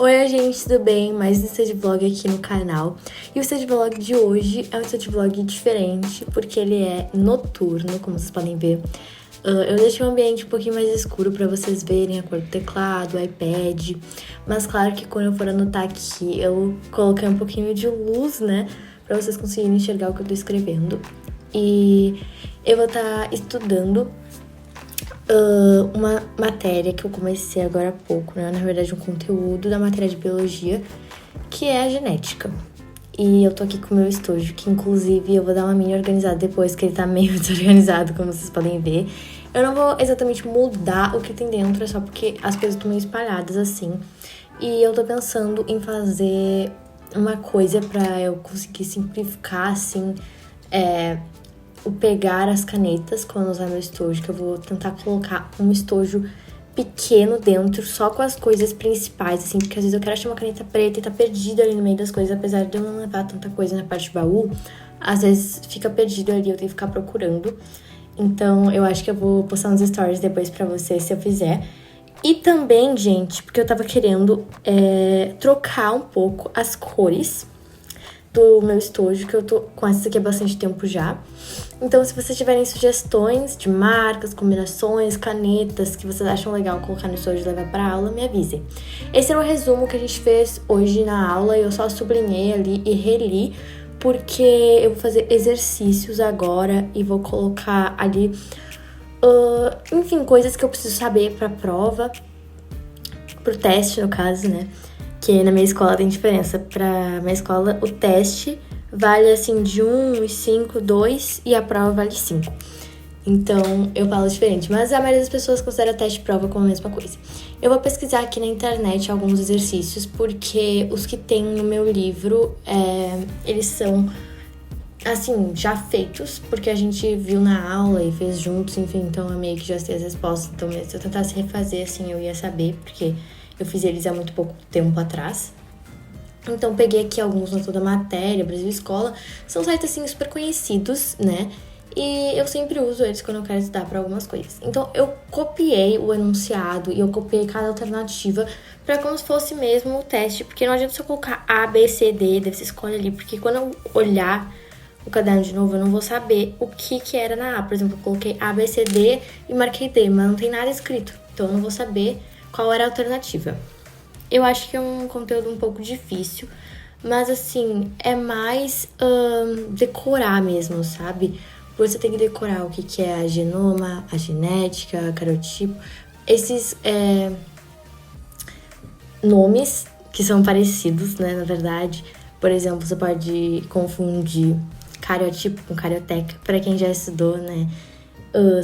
Oi, gente, tudo bem? Mais um Study Vlog aqui no canal. E o Study Vlog de hoje é um Study Vlog diferente, porque ele é noturno, como vocês podem ver. Eu deixei o ambiente um pouquinho mais escuro pra vocês verem a cor do teclado, o iPad. Mas claro que quando eu for anotar aqui, eu coloquei um pouquinho de luz, né? Pra vocês conseguirem enxergar o que eu tô escrevendo. E eu vou estar estudando uma matéria que eu comecei agora há pouco, né? Na verdade, um conteúdo da matéria de biologia, que é a genética. E eu tô aqui com o meu estojo, que inclusive eu vou dar uma mini organizada depois, que ele tá meio desorganizado, como vocês podem ver. Eu não vou exatamente mudar o que tem dentro, é só porque as coisas estão meio espalhadas assim. E eu tô pensando em fazer uma coisa pra eu conseguir simplificar, assim, o pegar as canetas quando usar meu estojo, que eu vou tentar colocar um estojo pequeno dentro, só com as coisas principais, assim, porque às vezes eu quero achar uma caneta preta e tá perdida ali no meio das coisas, apesar de eu não levar tanta coisa na parte de baú, às vezes fica perdido ali, eu tenho que ficar procurando. Então, eu acho que eu vou postar uns stories depois pra vocês, se eu fizer. E também, gente, porque eu tava querendo trocar um pouco as cores do meu estojo, que eu tô com essa aqui há bastante tempo já. Então, se vocês tiverem sugestões de marcas, combinações, canetas que vocês acham legal colocar no estojo e levar pra aula, me avisem. Esse era o resumo que a gente fez hoje na aula, eu só sublinhei ali e reli, porque eu vou fazer exercícios agora e vou colocar ali, enfim, coisas que eu preciso saber pra prova, pro teste, no caso, né? Que na minha escola tem diferença. Pra minha escola, o teste vale, assim, de 1 e 5, 2, e a prova vale 5. Então, eu falo diferente. Mas a maioria das pessoas considera teste e prova como a mesma coisa. Eu vou pesquisar aqui na internet alguns exercícios, porque os que tem no meu livro, eles são, assim, já feitos, porque a gente viu na aula e fez juntos, enfim, então eu meio que já sei as respostas. Então, se eu tentasse refazer, assim, eu ia saber, porque eu fiz eles há muito pouco tempo atrás. Então, peguei aqui alguns na toda a matéria, Brasil Escola. São sites, assim, super conhecidos, né? E eu sempre uso eles quando eu quero estudar para algumas coisas. Então, eu copiei o enunciado e eu copiei cada alternativa para como se fosse mesmo o teste. Porque não adianta você colocar A, B, C, D, daí você escolhe ali. Porque quando eu olhar o caderno de novo, eu não vou saber o que era na A. Por exemplo, eu coloquei A, B, C, D e marquei D, mas não tem nada escrito. Então, eu não vou saber qual era a alternativa. Eu acho que é um conteúdo um pouco difícil, mas assim, é mais decorar mesmo, sabe? Você tem que decorar o que é a genoma, a genética, a carotipo, esses nomes que são parecidos, né, na verdade. Por exemplo, você pode confundir cariotipo com carioteca, para quem já estudou, né?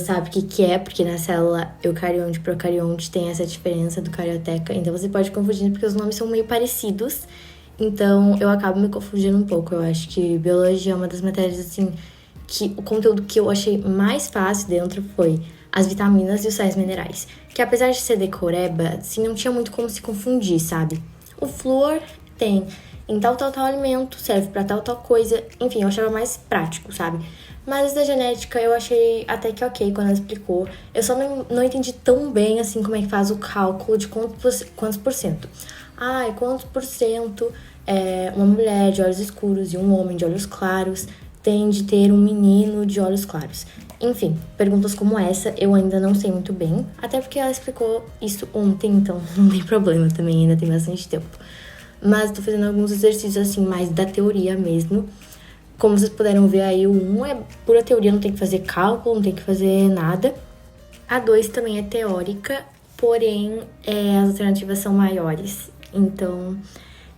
Sabe o que é, porque na célula eucarionte e procarionte tem essa diferença do carioteca, então você pode confundir porque os nomes são meio parecidos, então eu acabo me confundindo um pouco. Eu acho que biologia é uma das matérias, assim, que o conteúdo que eu achei mais fácil dentro foi as vitaminas e os sais minerais, que apesar de ser decoreba, assim, não tinha muito como se confundir, sabe? O flúor tem em tal alimento, serve pra tal coisa, enfim, eu achava mais prático, sabe? Mas da genética eu achei até que ok quando ela explicou. Eu só não entendi tão bem, assim, como é que faz o cálculo de quantos por cento. Quantos por cento uma mulher de olhos escuros e um homem de olhos claros tem de ter um menino de olhos claros. Enfim, perguntas como essa eu ainda não sei muito bem, até porque ela explicou isso ontem, então não tem problema também, ainda tem bastante tempo. Mas tô fazendo alguns exercícios, assim, mais da teoria mesmo. Como vocês puderam ver aí, o 1 é pura teoria, não tem que fazer cálculo, não tem que fazer nada. A 2 também é teórica, porém as alternativas são maiores. Então,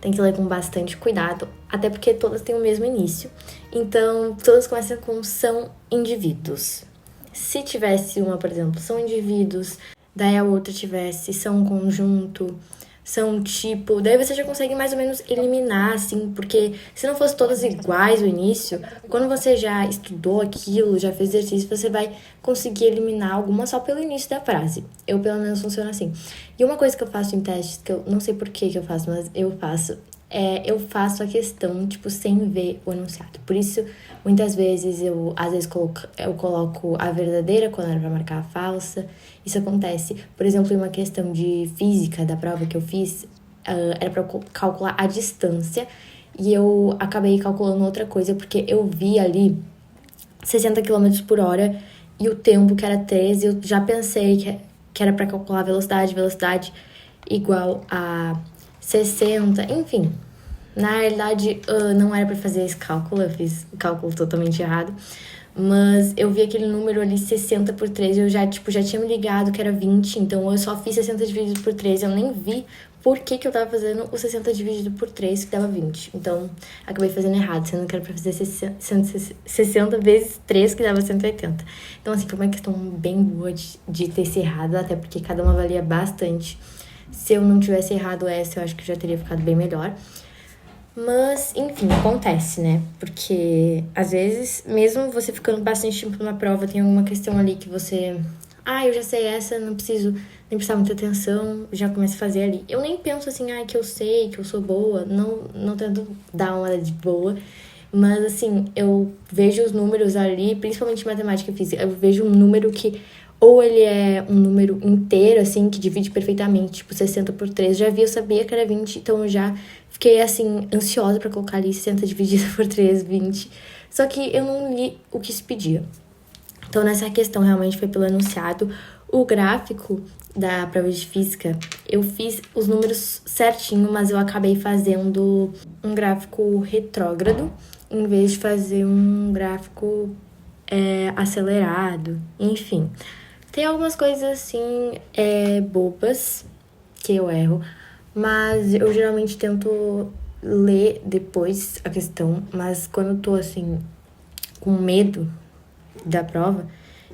tem que ler com bastante cuidado, até porque todas têm o mesmo início. Então, todas começam com são indivíduos. Se tivesse uma, por exemplo, são indivíduos, daí a outra tivesse são um conjunto, são tipo, daí você já consegue mais ou menos eliminar, assim, porque se não fosse todas iguais no início, quando você já estudou aquilo, já fez exercício, você vai conseguir eliminar alguma só pelo início da frase. Eu, pelo menos, funciono assim. E uma coisa que eu faço em testes, que eu não sei por que eu faço, mas eu faço a questão, tipo, sem ver o enunciado. Por isso, muitas vezes, eu coloco a verdadeira quando era pra marcar a falsa. Isso acontece, por exemplo, em uma questão de física da prova que eu fiz, era pra eu calcular a distância. E eu acabei calculando outra coisa, porque eu vi ali 60 km por hora e o tempo que era 13, eu já pensei que era pra calcular a velocidade igual a 60, enfim. Na realidade, não era pra fazer esse cálculo, eu fiz o cálculo totalmente errado. Mas eu vi aquele número ali, 60 por 3, eu já tinha me ligado que era 20, então eu só fiz 60 dividido por 3, eu nem vi por que eu tava fazendo o 60 dividido por 3, que dava 20. Então, acabei fazendo errado, sendo que era pra fazer 60 vezes 3, que dava 180. Então, assim, foi uma questão bem boa de ter se errado, até porque cada uma valia bastante. Se eu não tivesse errado essa, eu acho que já teria ficado bem melhor. Mas, enfim, acontece, né? Porque, às vezes, mesmo você ficando bastante tempo numa prova, tem alguma questão ali que você... eu já sei essa, não preciso nem prestar muita atenção, já começo a fazer ali. Eu nem penso assim, que eu sei, que eu sou boa, não tento dar uma de boa. Mas, assim, eu vejo os números ali, principalmente em matemática e física, eu vejo um número que... Ou ele é um número inteiro, assim, que divide perfeitamente, tipo 60 por 3. Já vi, eu sabia que era 20, então eu já fiquei, assim, ansiosa pra colocar ali 60 dividido por 3, 20. Só que eu não li o que se pedia. Então, nessa questão, realmente foi pelo enunciado. O gráfico da prova de física, eu fiz os números certinho, mas eu acabei fazendo um gráfico retrógrado, em vez de fazer um gráfico acelerado, enfim. Tem algumas coisas assim, bobas, que eu erro, mas eu geralmente tento ler depois a questão, mas quando eu tô assim, com medo da prova,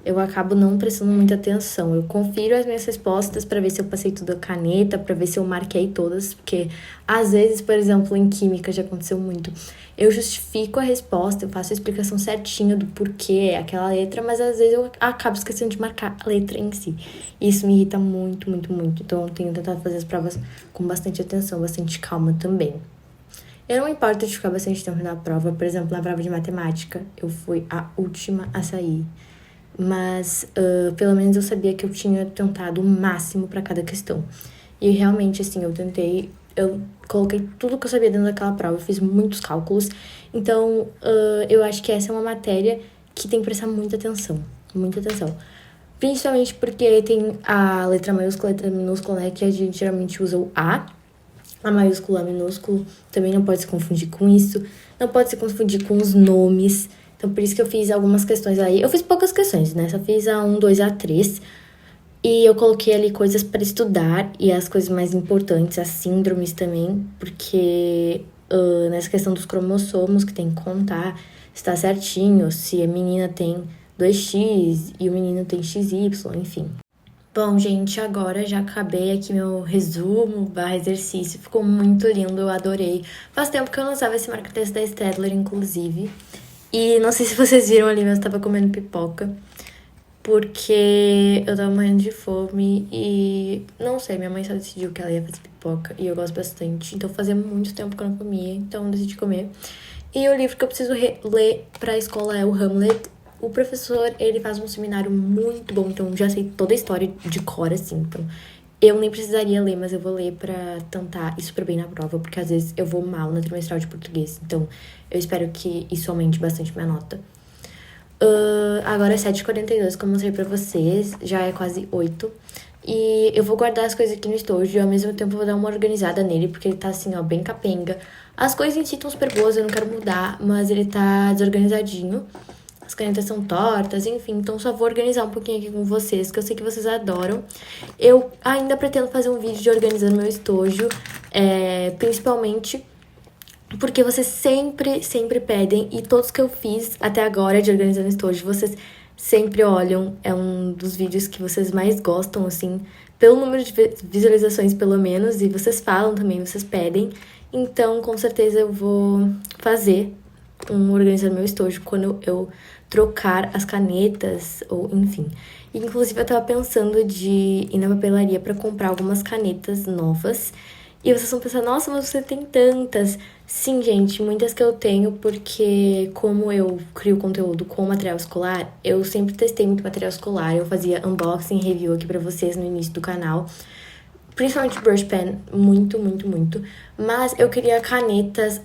eu acabo não prestando muita atenção. Eu confiro as minhas respostas para ver se eu passei tudo a caneta, para ver se eu marquei todas, porque às vezes, por exemplo, em química já aconteceu muito. Eu justifico a resposta, eu faço a explicação certinha do porquê é aquela letra, mas às vezes eu acabo esquecendo de marcar a letra em si. Isso me irrita muito, muito, muito. Então eu tenho tentado fazer as provas com bastante atenção, bastante calma também. Eu não me importo de ficar bastante tempo na prova. Por exemplo, na prova de matemática, eu fui a última a sair. Mas, pelo menos eu sabia que eu tinha tentado o máximo para cada questão. E realmente, assim, eu coloquei tudo que eu sabia dentro daquela prova, eu fiz muitos cálculos. Então, eu acho que essa é uma matéria que tem que prestar muita atenção, muita atenção. Principalmente porque tem a letra maiúscula e a letra minúscula, né, que a gente geralmente usa o a maiúsculo, a minúsculo, também não pode se confundir com isso, não pode se confundir com os nomes. Então, por isso que eu fiz algumas questões aí. Eu fiz poucas questões, né? Só fiz a 1, 2, a 3. E eu coloquei ali coisas para estudar e as coisas mais importantes, as síndromes também, porque nessa questão dos cromossomos, que tem que contar se tá certinho, se a menina tem 2x e o menino tem XY, enfim. Bom, gente, agora já acabei aqui meu resumo / exercício. Ficou muito lindo, eu adorei. Faz tempo que eu não usava esse marca-texto da Staedtler, inclusive. E não sei se vocês viram ali, mas eu tava comendo pipoca. Porque eu tava morrendo de fome e... Não sei, minha mãe só decidiu que ela ia fazer pipoca. E eu gosto bastante. Então fazia muito tempo que eu não comia, então eu decidi comer. E o livro que eu preciso ler pra escola é o Hamlet. O professor, ele faz um seminário muito bom, então já sei toda a história de cor, assim. Então, eu nem precisaria ler, mas eu vou ler pra tentar ir super bem na prova, porque às vezes eu vou mal na trimestral de português. Então, eu espero que isso aumente bastante minha nota. Agora é 7h42, como eu mostrei pra vocês, já é quase 8. E eu vou guardar as coisas aqui no estojo e ao mesmo tempo eu vou dar uma organizada nele, porque ele tá assim, ó, bem capenga. As coisas em si estão super boas, eu não quero mudar, mas ele tá desorganizadinho. As canetas são tortas, enfim, então só vou organizar um pouquinho aqui com vocês, que eu sei que vocês adoram. Eu ainda pretendo fazer um vídeo de organizando meu estojo, principalmente porque vocês sempre pedem, e todos que eu fiz até agora de organizando estojo, vocês sempre olham, é um dos vídeos que vocês mais gostam, assim, pelo número de visualizações, pelo menos, e vocês falam também, vocês pedem. Então, com certeza eu vou fazer um organizando meu estojo quando eu trocar as canetas, ou enfim. Inclusive, eu tava pensando de ir na papelaria pra comprar algumas canetas novas. E vocês vão pensar, nossa, mas você tem tantas. Sim, gente, muitas que eu tenho, porque como eu crio conteúdo com material escolar, eu sempre testei muito material escolar. Eu fazia unboxing e review aqui pra vocês no início do canal. principalmente brush pen, muito, muito, muito. Mas eu queria canetas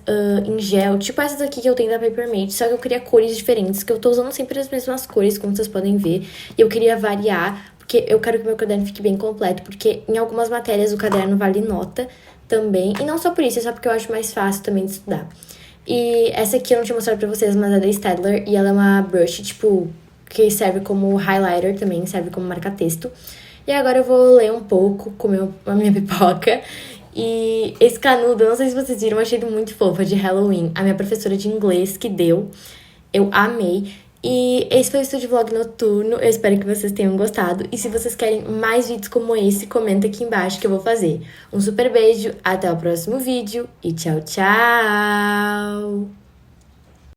em gel, tipo essas aqui que eu tenho da Papermate, só que eu queria cores diferentes, que eu tô usando sempre as mesmas cores, como vocês podem ver. E eu queria variar, porque eu quero que o meu caderno fique bem completo, porque em algumas matérias o caderno vale nota também. E não só por isso, é só porque eu acho mais fácil também de estudar. E essa aqui eu não tinha mostrado pra vocês, mas é da Staedtler, e ela é uma brush, tipo, que serve como highlighter também, serve como marca-texto. E agora eu vou ler um pouco, comer a minha pipoca. E esse canudo, eu não sei se vocês viram, eu achei ele muito fofo, é de Halloween. A minha professora de inglês que deu, eu amei. E esse foi o Estúdio Vlog Noturno, eu espero que vocês tenham gostado. E se vocês querem mais vídeos como esse, comenta aqui embaixo que eu vou fazer. Um super beijo, até o próximo vídeo e tchau, tchau!